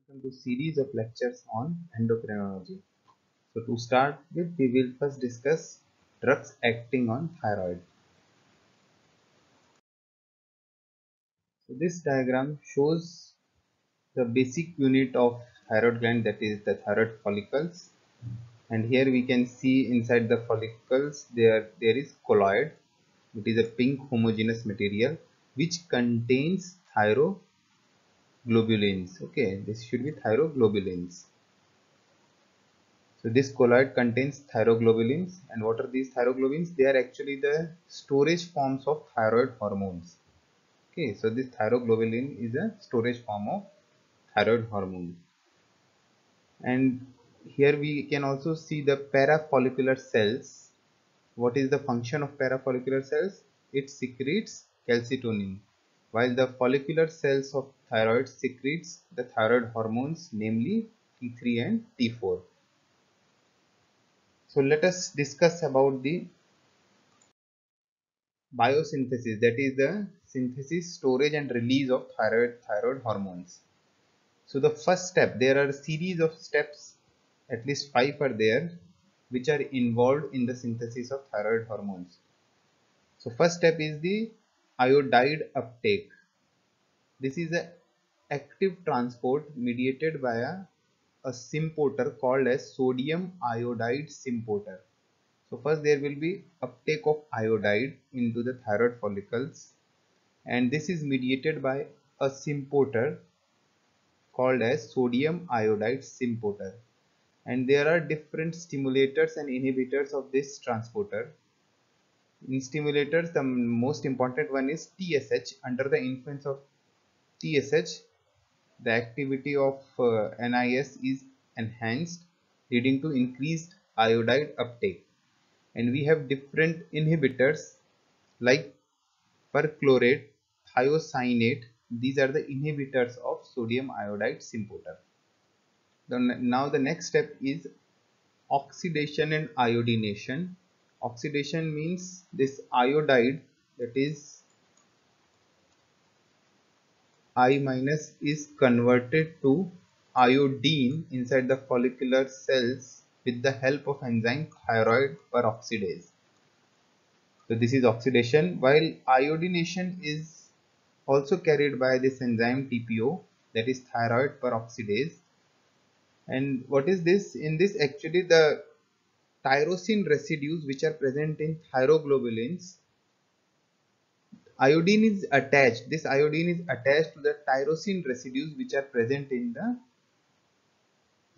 welcome to series of lectures on endocrinology. So to start with, we will first discuss drugs acting on thyroid. So this diagram shows the basic unit of thyroid gland, that is the thyroid follicles. And here we can see inside the follicles there is colloid. It is a pink homogeneous material which contains thyroglobulins. Okay, this should be thyroglobulins. So this colloid contains thyroglobulins, and what are these thyroglobulins? They are actually the storage forms of thyroid hormones. Okay, so this thyroglobulin is a storage form of thyroid hormone. And here we can also see the parafollicular cells. What is the function of parafollicular cells? It secretes calcitonin, while the follicular cells of thyroid secretes the thyroid hormones, namely T3 and T4. So let us discuss about the biosynthesis, that is the synthesis, storage and release of thyroid hormones. So the first step, there are a series of steps, at least 5 are there, which are involved in the synthesis of thyroid hormones. So first step is the iodide uptake. This is an active transport mediated by a symporter called as sodium iodide symporter. So first there will be uptake of iodide into the thyroid follicles, and this is mediated by a symporter called as sodium iodide symporter. And there are different stimulators and inhibitors of this transporter. In stimulators, the most important one is TSH. Under the influence of TSH, the activity of NIS is enhanced, leading to increased iodide uptake. And we have different inhibitors like perchlorate, thiocyanate. These are the inhibitors of sodium iodide symporter. Now the next step is oxidation and iodination. Oxidation means this iodide, that is I minus, is converted to iodine inside the follicular cells with the help of enzyme thyroid peroxidase. So this is oxidation, while iodination is also carried by this enzyme TPO, that is thyroid peroxidase. And what is this? In this, actually the tyrosine residues which are present in thyroglobulins, iodine is attached. This iodine is attached to the tyrosine residues which are present in the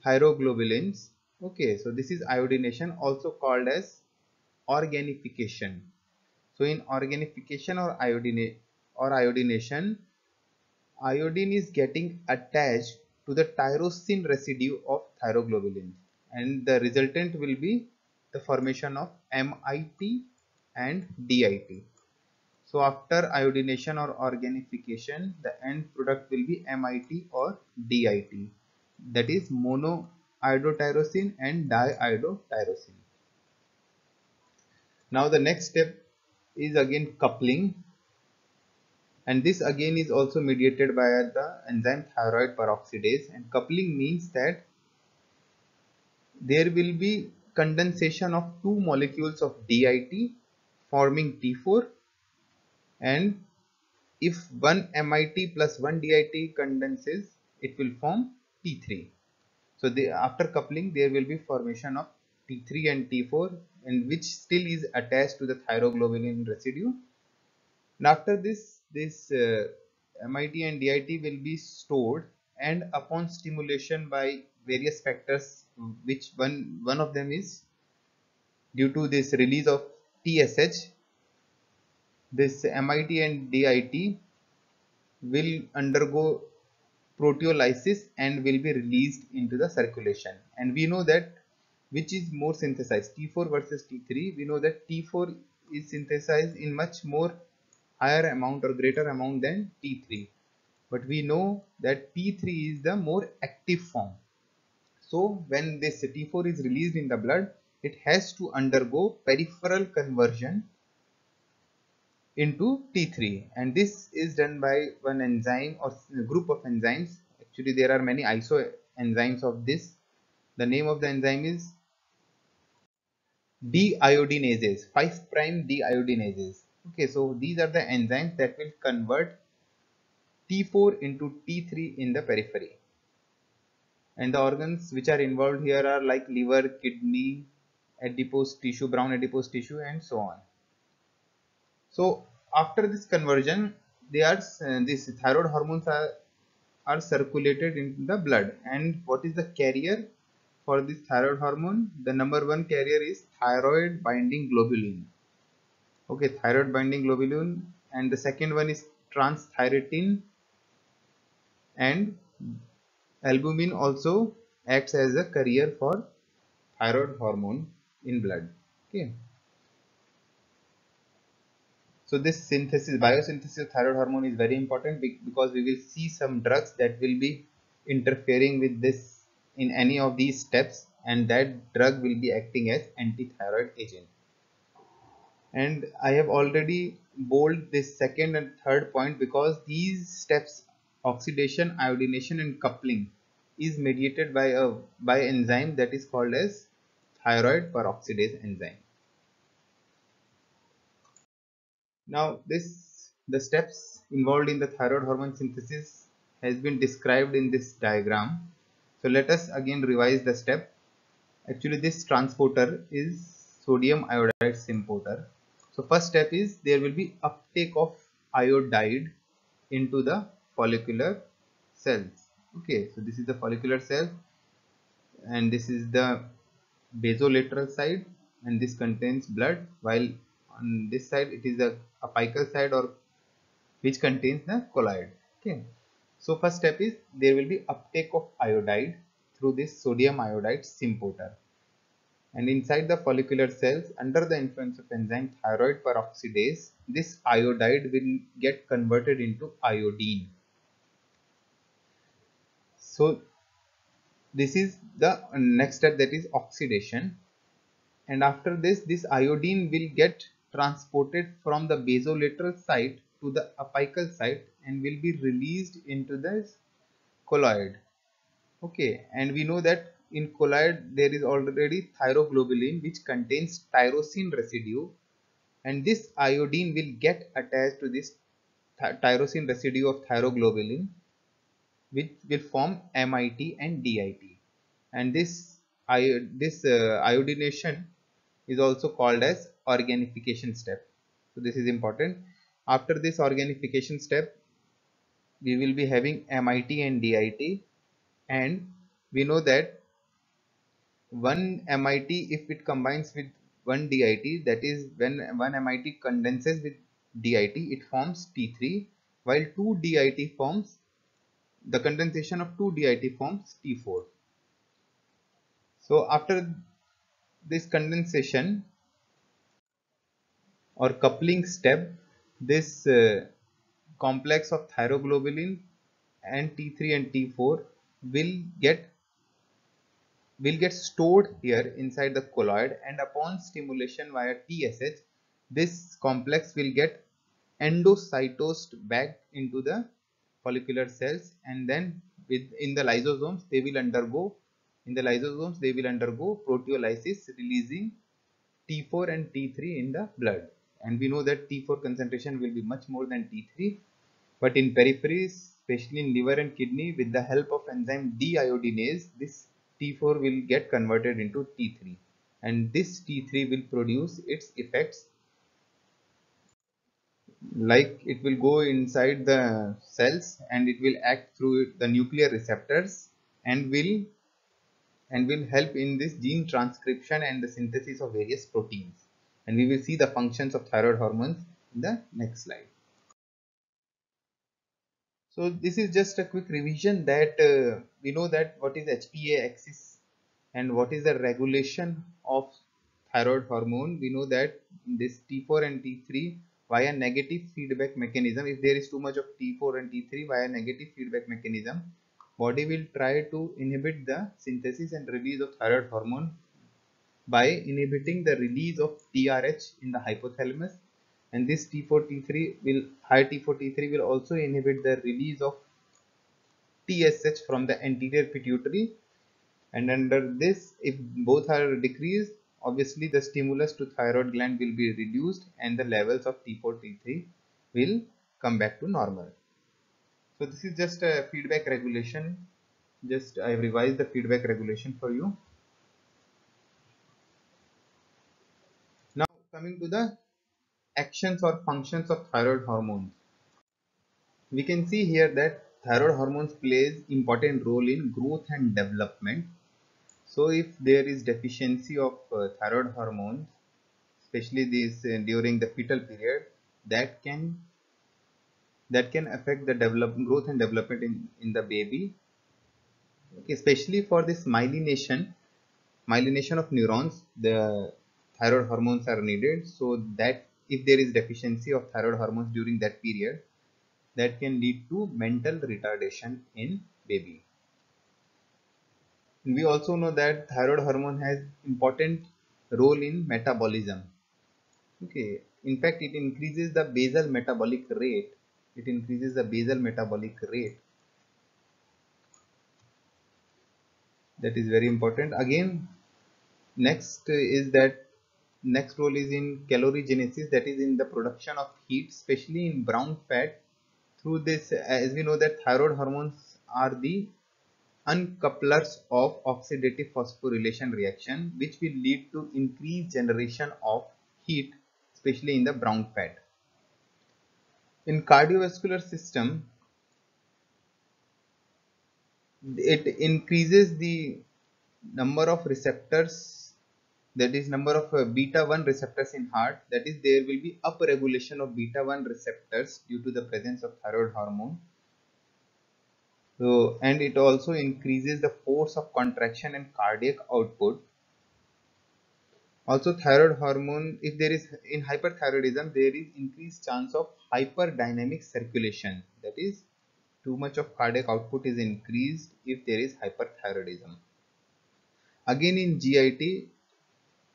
thyroglobulins. Okay, so this is iodination, also called as organification. So in organification or iodination, iodine is getting attached to the tyrosine residue of thyroglobulin, and the resultant will be the formation of MIT and DIT. So after iodination or organification, the end product will be MIT or DIT, that is monoiodotyrosine and diiodotyrosine. Now the next step is again coupling, and this again is also mediated by the enzyme thyroid peroxidase. And coupling means that there will be condensation of two molecules of DIT forming T4, and if one MIT plus one DIT condenses, it will form T3. So after coupling there will be formation of T3 and T4, and which still is attached to the thyroglobulin residue. And after this MIT and DIT will be stored, and upon stimulation by various factors, which one of them is due to this release of TSH, this MIT and DIT will undergo proteolysis and will be released into the circulation. And we know that which is more synthesized, T4 versus T3. We know that T4 is synthesized in much more higher amount or greater amount than T3, but we know that T3 is the more active form. So when this T4 is released in the blood, it has to undergo peripheral conversion into T3, and this is done by one enzyme or group of enzymes Actually, there are many isoenzymes of this. The name of the enzyme is deiodinases, 5' deiodinases. Okay, so these are the enzymes that will convert T4 into T3 in the periphery. And the organs which are involved here are like liver, kidney, adipose tissue, brown adipose tissue, and so on. So after this conversion, these thyroid hormones are circulated in the blood. And what is the carrier for this thyroid hormone? The number one carrier is thyroid binding globulin. Okay, thyroid binding globulin, and the second one is transthyretin, and albumin also acts as a carrier for thyroid hormone in blood. Okay, so this biosynthesis of thyroid hormone is very important because we will see some drugs that will be interfering with this in any of these steps, and that drug will be acting as anti-thyroid agent. And I have already bold this second and third point because these steps, oxidation, iodination, and coupling, is mediated by enzyme that is called as thyroid peroxidase enzyme. Now the steps involved in the thyroid hormone synthesis has been described in this diagram. So let us again revise the step. Actually, this transporter is sodium iodide symporter. So first step is there will be uptake of iodide into the follicular cells. Okay, so this is the follicular cell, and this is the basolateral side, and this contains blood, while on this side it is the apical side, or which contains the colloid. Okay, so first step is there will be uptake of iodide through this sodium iodide symporter. And inside the follicular cells, under the influence of enzyme thyroid peroxidase, this iodide will get converted into iodine. So this is the next step, that is oxidation. And after this iodine will get transported from the basolateral site to the apical site and will be released into this colloid. Okay, and we know that in colloid there is already thyroglobulin which contains tyrosine residue, and this iodine will get attached to this tyrosine residue of thyroglobulin, which will form MIT and DIT. And this iodination is also called as organification step. So this is important. After this organification step, we will be having MIT and DIT, and we know that one MIT, if it combines with one DIT, that is when one MIT condenses with DIT, it forms T3, while two DIT forms, the condensation of two DIT forms T4. So after this condensation or coupling step, this complex of thyroglobulin and T3 and T4 will get stored here inside the colloid, and upon stimulation via TSH, this complex will get endocytosed back into the follicular cells, and then in the lysosomes they will undergo proteolysis, releasing T4 and T3 in the blood. And we know that T4 concentration will be much more than T3, but in peripheries, especially in liver and kidney, with the help of enzyme deiodinase, this T4 will get converted into T3, and this T3 will produce its effects, like it will go inside the cells and it will act through the nuclear receptors, and will help in this gene transcription and the synthesis of various proteins. And we will see the functions of thyroid hormones in the next slide. So this is just a quick revision that we know that what is HPA axis and what is the regulation of thyroid hormone. We know that this T4 and T3 via negative feedback mechanism, if there is too much of T4 and T3 via negative feedback mechanism, body will try to inhibit the synthesis and release of thyroid hormone by inhibiting the release of TRH in the hypothalamus, and this T4 T3 will also inhibit the release of TSH from the anterior pituitary, and under this, if both are decreased, obviously the stimulus to thyroid gland will be reduced and the levels of T4 T3 will come back to normal. So this is just a feedback regulation. Just I have revised the feedback regulation for you. Now coming to the actions or functions of thyroid hormones. We can see here that thyroid hormones plays important role in growth and development. So if there is deficiency of thyroid hormones, especially this during the fetal period, that can affect the growth and development in the baby. Okay, especially for this myelination of neurons, the thyroid hormones are needed. So that if there is deficiency of thyroid hormones during that period, that can lead to mental retardation in baby. And we also know that thyroid hormone has important role in metabolism. Okay, in fact, it increases the basal metabolic rate. It increases the basal metabolic rate. That is very important. Again, next role is in calorigenesis, that is in the production of heat, especially in brown fat. Through this, as we know that thyroid hormones are the uncouplers of oxidative phosphorylation reaction, which will lead to increased generation of heat, especially in the brown fat. In cardiovascular system, it increases the number of receptors, that is number of beta 1 receptors in heart, that is there will be upregulation of beta 1 receptors due to the presence of thyroid hormone. So, and it also increases the force of contraction and cardiac output. Also thyroid hormone, if there is in hyperthyroidism, there is increased chance of hyperdynamic circulation, that is too much of cardiac output is increased if there is hyperthyroidism. Again in GIT,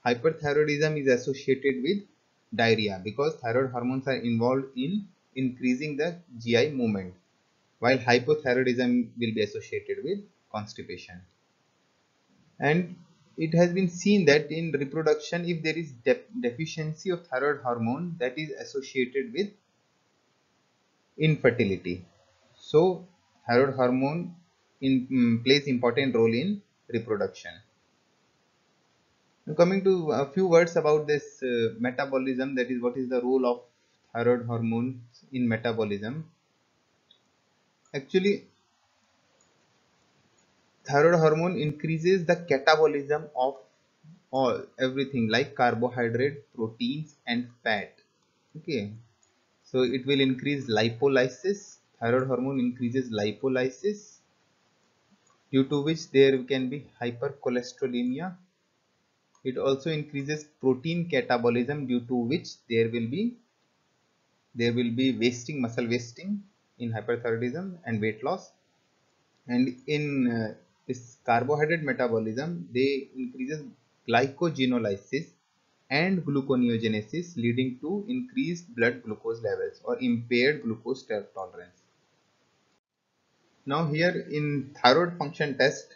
hyperthyroidism is associated with diarrhea because thyroid hormones are involved in increasing the GI movement, while hypothyroidism will be associated with constipation. And it has been seen that in reproduction, if there is deficiency of thyroid hormone, that is associated with infertility. So thyroid hormone plays important role in reproduction. Now coming to a few words about this metabolism, that is what is the role of thyroid hormones in metabolism. Actually, thyroid hormone increases the catabolism of everything like carbohydrate, proteins and fat. Okay, so it will increase lipolysis. Thyroid hormone increases lipolysis, due to which there can be hypercholesterolemia. It also increases protein catabolism, due to which there will be wasting, muscle wasting in hyperthyroidism and weight loss. And in this carbohydrate metabolism, they increases glycogenolysis and gluconeogenesis, leading to increased blood glucose levels or impaired glucose tolerance. Now here in thyroid function test,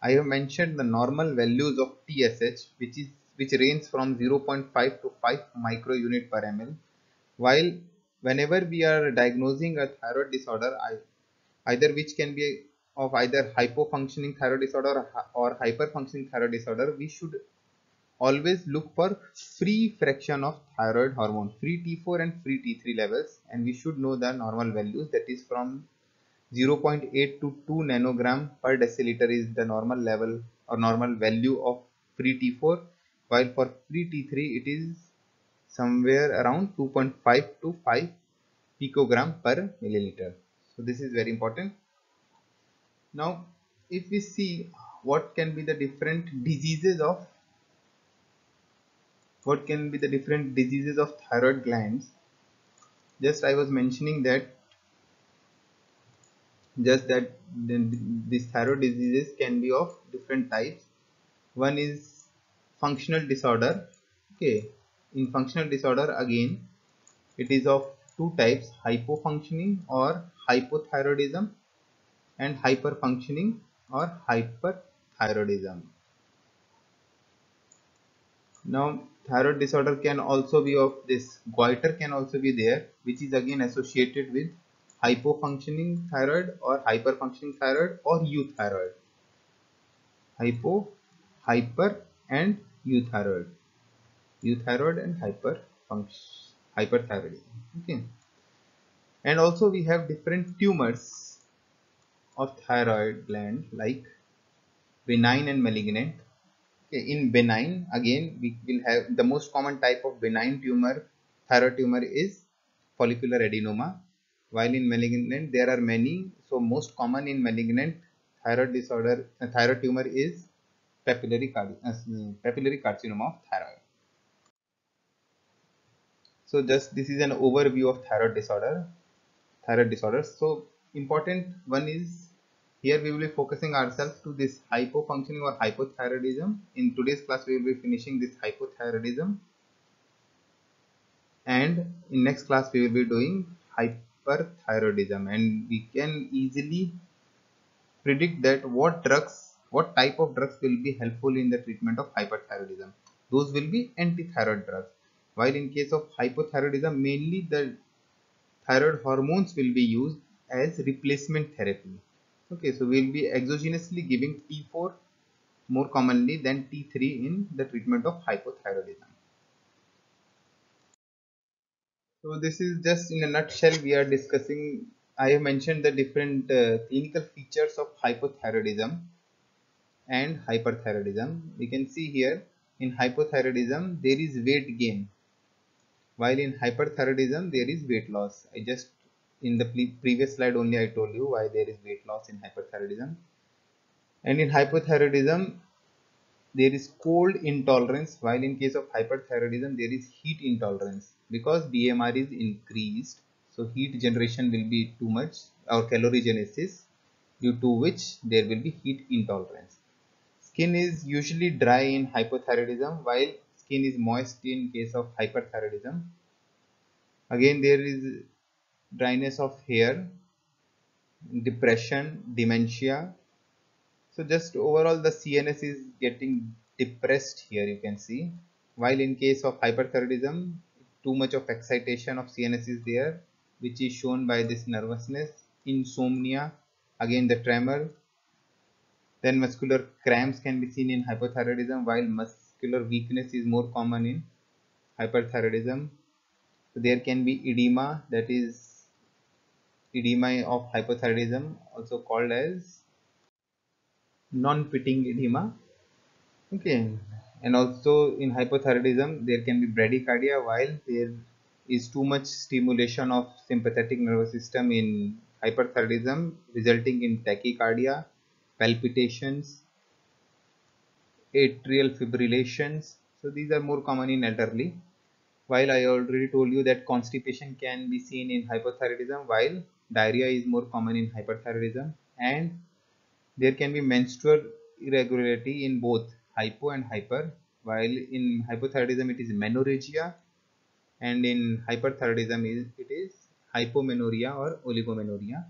I have mentioned the normal values of TSH, which range from 0.5 to 5 microunit per ml. While whenever we are diagnosing a thyroid disorder, either which can be of either hypofunctioning thyroid disorder or hyperfunctioning thyroid disorder, we should always look for free fraction of thyroid hormone, free T4 and free T3 levels, and we should know the normal values, that is from 0.8 to 2 nanogram per deciliter is the normal level or normal value of free T4, while for free T3 it is somewhere around 2.5 to 5 picogram per milliliter. So this is very important. Now if we see what can be the different diseases of thyroid glands, just I was mentioning that these thyroid diseases can be of different types. One is functional disorder. Okay, in functional disorder again it is of two types, hypofunctioning or hypothyroidism, and hyperfunctioning or hyperthyroidism. Now thyroid disorder can also be of this goiter can also be there, which is again associated with hypofunctioning thyroid or hyperfunctioning thyroid or euthyroid. Hypo, hyper and euthyroid. Euthyroid and hyperthyroidism. Okay. And also we have different tumors of thyroid gland like benign and malignant. Okay, in benign, again we will have the most common type of benign tumor, thyroid tumor is follicular adenoma, while in malignant there are many. So most common in malignant thyroid disorder, thyroid tumor is papillary carcinoma of thyroid. So just this is an overview of thyroid disorder. Thyroid disorders. So important one is here we will be focusing ourselves to this hypofunctioning or hypothyroidism. In today's class we will be finishing this hypothyroidism, and in next class we will be doing hyperthyroidism, and we can easily predict that what type of drugs will be helpful in the treatment of hyperthyroidism. Those will be antithyroid drugs, while in case of hypothyroidism mainly the thyroid hormones will be used as replacement therapy. Okay, so we'll be exogenously giving T4 more commonly than T3 in the treatment of hypothyroidism. So this is just in a nutshell we are discussing. I have mentioned the different clinical features of hypothyroidism and hyperthyroidism. We can see here in hypothyroidism there is weight gain, while in hyperthyroidism there is weight loss. I just in the previous slide only I told you why there is weight loss in hyperthyroidism. And in hypothyroidism there is cold intolerance, while in case of hyperthyroidism there is heat intolerance, because BMR is increased, so heat generation will be too much or calorigenesis, due to which there will be heat intolerance. Skin is usually dry in hypothyroidism while skin is moist in case of hyperthyroidism. Again there is dryness of hair, depression, dementia. So just overall the CNS is getting depressed here, you can see. While in case of hyperthyroidism, too much of excitation of CNS is there, which is shown by this nervousness, insomnia, again the tremor. Then muscular cramps can be seen in hypothyroidism, while muscular weakness is more common in hyperthyroidism. So there can be edema, that is edema of hypothyroidism, also called as non-pitting edema. Okay, and also in hypothyroidism there can be bradycardia, while there is too much stimulation of sympathetic nervous system in hyperthyroidism, resulting in tachycardia, palpitations, atrial fibrillations. So these are more common in elderly. While I already told you that constipation can be seen in hypothyroidism, while diarrhea is more common in hyperthyroidism, and there can be menstrual irregularity in both hypo and hyper, while in hypothyroidism it is menorrhagia, and in hyperthyroidism it is hypomenorrhea or oligomenorrhea.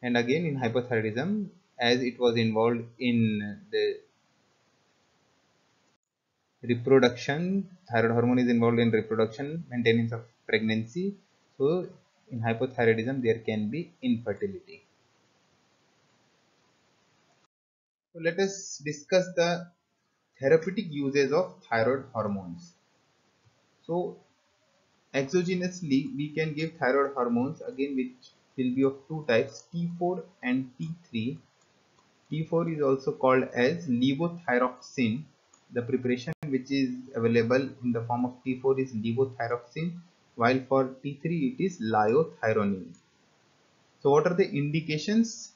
And again in hypothyroidism, as it was involved in the reproduction, thyroid hormone is involved in reproduction, maintenance of pregnancy. So in hypothyroidism there can be infertility. So let us discuss the therapeutic uses of thyroid hormones. So exogenously we can give thyroid hormones again, which will be of two types, T4 and T3. T4 is also called as levothyroxine. The preparation which is available in the form of T4 is levothyroxine, while for T3 it is liothyronine. So what are the indications?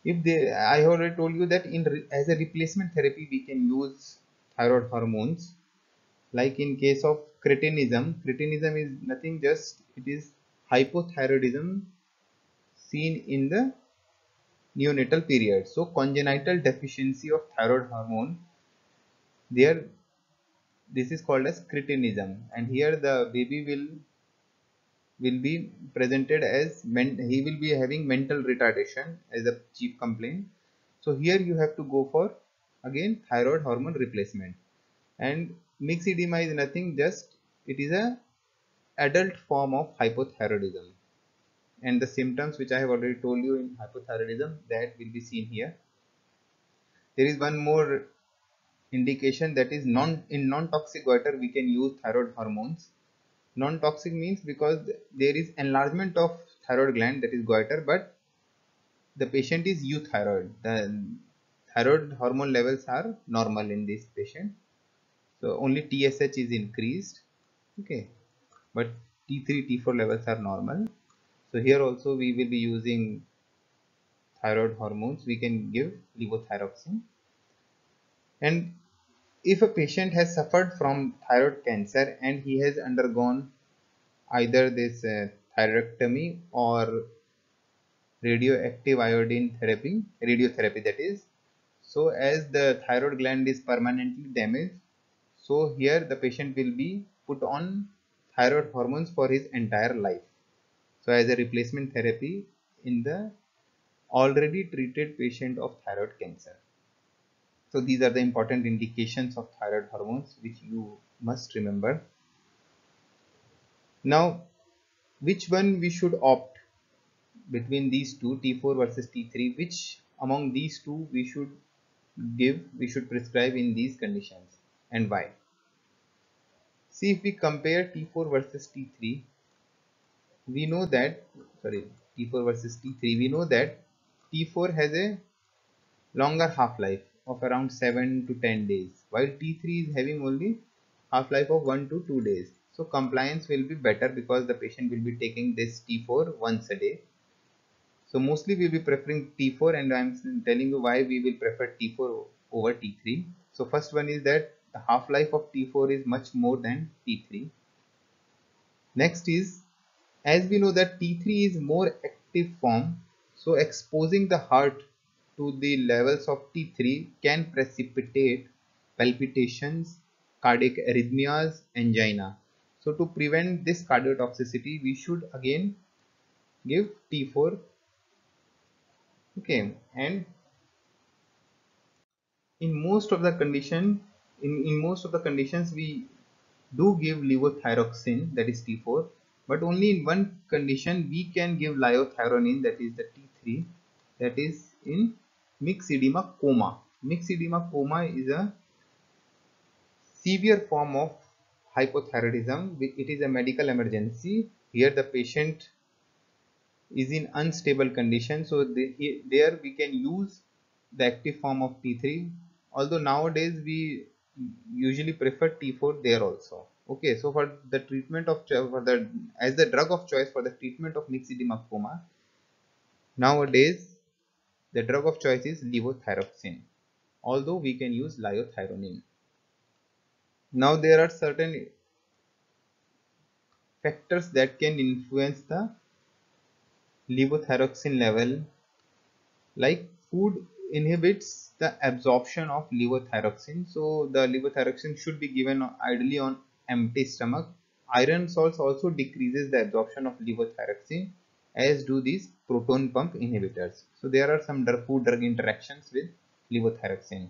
If they, I already told you that as a replacement therapy we can use thyroid hormones. Like in case of cretinism is nothing, just it is hypothyroidism seen in the neonatal period. So congenital deficiency of thyroid hormone, there this is called as cretinism, and here the baby will will be presented as he will be having mental retardation as a chief complaint. So here you have to go for again thyroid hormone replacement. And mixed edema is nothing, just it is a adult form of hypothyroidism, and the symptoms which I have already told you in hypothyroidism, that will be seen here. There is one more indication, that is non-toxic goiter we can use thyroid hormones. Non-toxic means because there is enlargement of thyroid gland, that is goiter, but the patient is euthyroid. The thyroid hormone levels are normal in this patient, so only TSH is increased, okay, but T3 T4 levels are normal. So here also we will be using thyroid hormones. We can give levothyroxine. And if a patient has suffered from thyroid cancer and he has undergone either this thyroidectomy or radioactive iodine therapy, radiotherapy that is, so as the thyroid gland is permanently damaged, so here the patient will be put on thyroid hormones for his entire life, so as a replacement therapy in the already treated patient of thyroid cancer. So these are the important indications of thyroid hormones which you must remember. Now, which one we should opt between these two, T4 versus T3? Which among these two we should prescribe in these conditions, and why? See, if we compare T4 versus T3, we know that, sorry, T4 versus T3, we know that T4 has a longer half-life of around 7 to 10 days, while T3 is having only half-life of 1 to 2 days. So compliance will be better because the patient will be taking this T4 once a day. So mostly we will be preferring T4, and I am telling you why we will prefer T4 over T3. So first one is that the half-life of T4 is much more than T3. Next is, as we know that T3 is more active form, so exposing the heart to the levels of T3 can precipitate palpitations, cardiac arrhythmias, angina. So to prevent this cardiotoxicity, we should again give T4, okay. And in most of the condition, in most of the conditions we do give levothyroxine, that is T4, but only in one condition we can give liothyronine, that is the T3, that is in mixed edema coma. Mixed edema coma is a severe form of hypothyroidism. It is a medical emergency. Here the patient is in unstable condition, so there we can use the active form of T3, although nowadays we usually prefer T4 there also. Okay, so for the treatment of as the drug of choice for the treatment of mixed edema coma, nowadays the drug of choice is levothyroxine, although we can use liothyronine. Now there are certain factors that can influence the levothyroxine level, like food inhibits the absorption of levothyroxine, so the levothyroxine should be given ideally on empty stomach. Iron salts also decreases the absorption of levothyroxine, as do these proton pump inhibitors. So there are some food drug interactions with levothyroxine,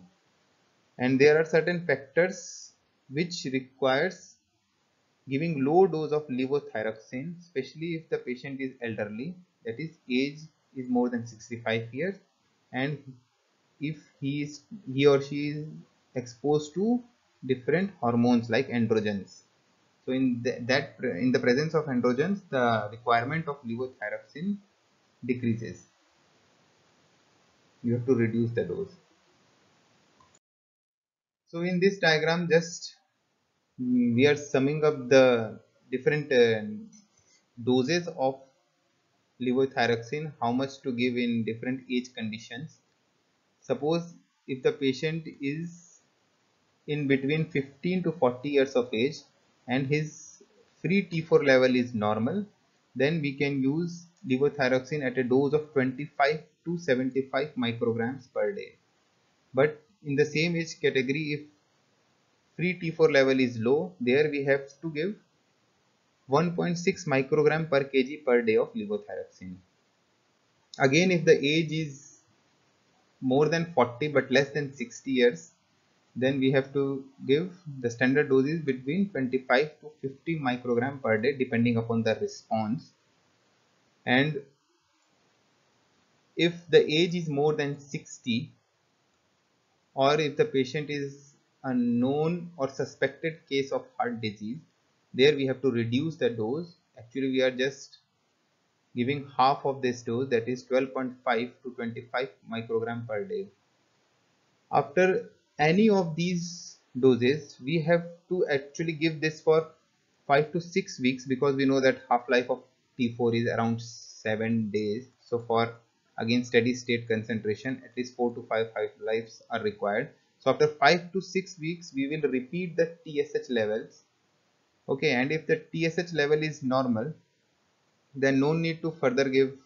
and there are certain factors which requires giving low dose of levothyroxine, especially if the patient is elderly, that is age is more than 65 years, and if he or she is exposed to different hormones like androgens. So in the presence of androgens, the requirement of levothyroxine decreases. You have to reduce the dose. So in this diagram, just we are summing up the different doses of levothyroxine, how much to give in different age conditions. Suppose if the patient is in between 15 to 40 years of age and his free T4 level is normal, then we can use levothyroxine at a dose of 25 to 75 micrograms per day. But in the same age category, if free T4 level is low, there we have to give 1.6 microgram per kg per day of levothyroxine. Again, if the age is more than 40 but less than 60 years, then we have to give the standard dose is between 25 to 50 microgram per day depending upon the response. And if the age is more than 60, or if the patient is a known or suspected case of heart disease, there we have to reduce the dose. Actually, we are just giving half of this dose, that is 12.5 to 25 microgram per day. After any of these doses, we have to actually give this for 5 to 6 weeks, because we know that half-life of T4 is around 7 days. So for again steady state concentration, at least 4 to 5 half-lives are required. So after 5 to 6 weeks, we will repeat the TSH levels. Okay, and if the TSH level is normal, then no need to further give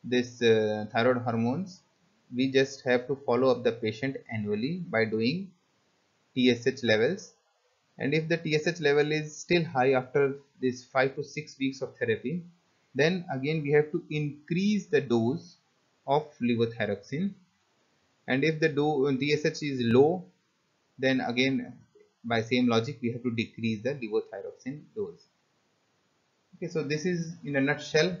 this thyroid hormones. We just have to follow up the patient annually by doing TSH levels. And if the TSH level is still high after this 5 to 6 weeks of therapy, then again we have to increase the dose of levothyroxine. And if the TSH is low, then again by same logic we have to decrease the levothyroxine dose. Okay, so this is in a nutshell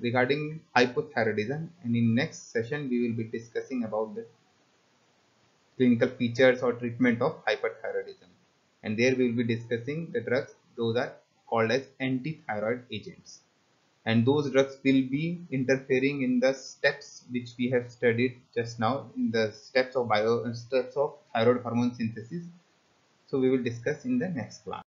regarding hypothyroidism, and in next session we will be discussing about the clinical features or treatment of hyperthyroidism, and there we will be discussing the drugs. Those are called as anti-thyroid agents, and those drugs will be interfering in the steps which we have studied just now, in the steps of thyroid hormone synthesis. So we will discuss in the next class.